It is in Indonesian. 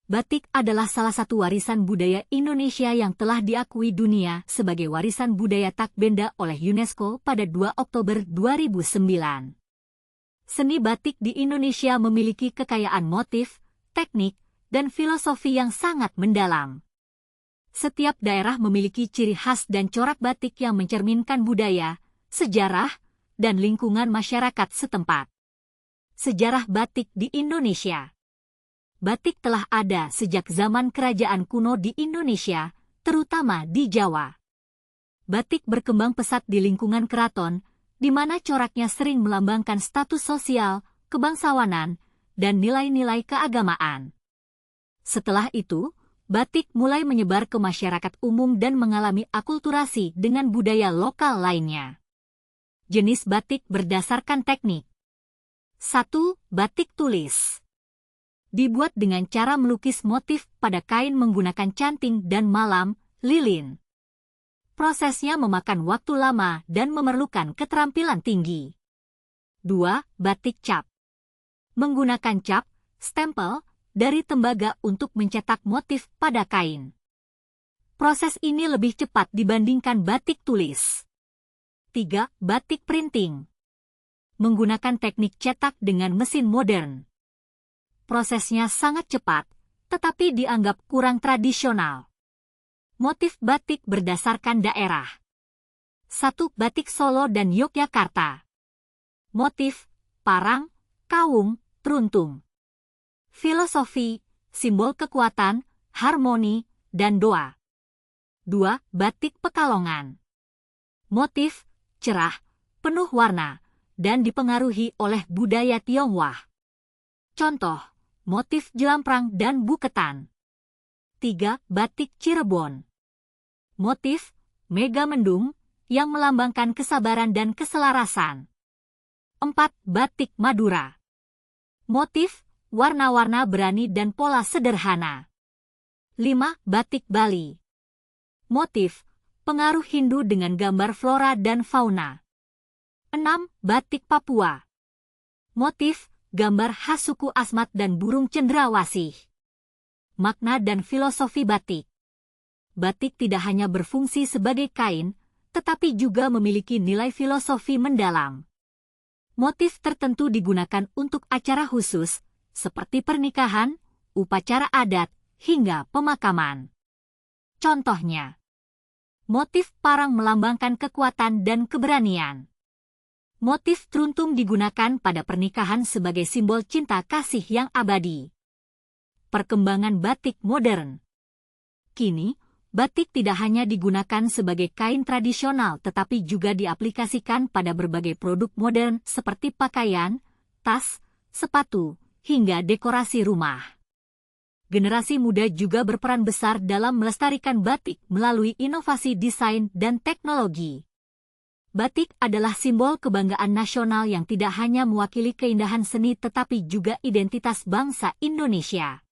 Batik adalah salah satu warisan budaya Indonesia yang telah diakui dunia sebagai warisan budaya tak benda oleh UNESCO pada 2 Oktober 2009. Seni batik di Indonesia memiliki kekayaan motif, teknik, dan filosofi yang sangat mendalam. Setiap daerah memiliki ciri khas dan corak batik yang mencerminkan budaya, sejarah, dan lingkungan masyarakat setempat. Sejarah batik di Indonesia. Batik telah ada sejak zaman kerajaan kuno di Indonesia, terutama di Jawa. Batik berkembang pesat di lingkungan keraton, di mana coraknya sering melambangkan status sosial, kebangsawanan, dan nilai-nilai keagamaan. Setelah itu, batik mulai menyebar ke masyarakat umum dan mengalami akulturasi dengan budaya lokal lainnya. Jenis batik berdasarkan teknik. 1. Batik tulis. Dibuat dengan cara melukis motif pada kain menggunakan canting dan malam, lilin. Prosesnya memakan waktu lama dan memerlukan keterampilan tinggi. 2. Batik cap. Menggunakan cap, stempel, dari tembaga untuk mencetak motif pada kain. Proses ini lebih cepat dibandingkan batik tulis. 3. Batik printing. Menggunakan teknik cetak dengan mesin modern. Prosesnya sangat cepat, tetapi dianggap kurang tradisional. Motif batik berdasarkan daerah. 1. Batik Solo dan Yogyakarta. Motif, parang, kawung, teruntung. Filosofi, simbol kekuatan, harmoni, dan doa. 2. Batik Pekalongan. Motif, cerah, penuh warna, dan dipengaruhi oleh budaya Tionghoa. Contoh, motif jelamprang dan buketan. 3. Batik Cirebon. Motif, megamendung, yang melambangkan kesabaran dan keselarasan. 4. Batik Madura. Motif, warna-warna berani dan pola sederhana. 5. Batik Bali. Motif, pengaruh Hindu dengan gambar flora dan fauna. 6. Batik Papua. Motif, gambar khas suku Asmat dan burung cendrawasih. Makna dan filosofi batik. Batik tidak hanya berfungsi sebagai kain, tetapi juga memiliki nilai filosofi mendalam. Motif tertentu digunakan untuk acara khusus, seperti pernikahan, upacara adat, hingga pemakaman. Contohnya, motif parang melambangkan kekuatan dan keberanian. Motif teruntung digunakan pada pernikahan sebagai simbol cinta kasih yang abadi. Perkembangan batik modern. Kini, batik tidak hanya digunakan sebagai kain tradisional tetapi juga diaplikasikan pada berbagai produk modern seperti pakaian, tas, sepatu, hingga dekorasi rumah. Generasi muda juga berperan besar dalam melestarikan batik melalui inovasi desain dan teknologi. Batik adalah simbol kebanggaan nasional yang tidak hanya mewakili keindahan seni tetapi juga identitas bangsa Indonesia.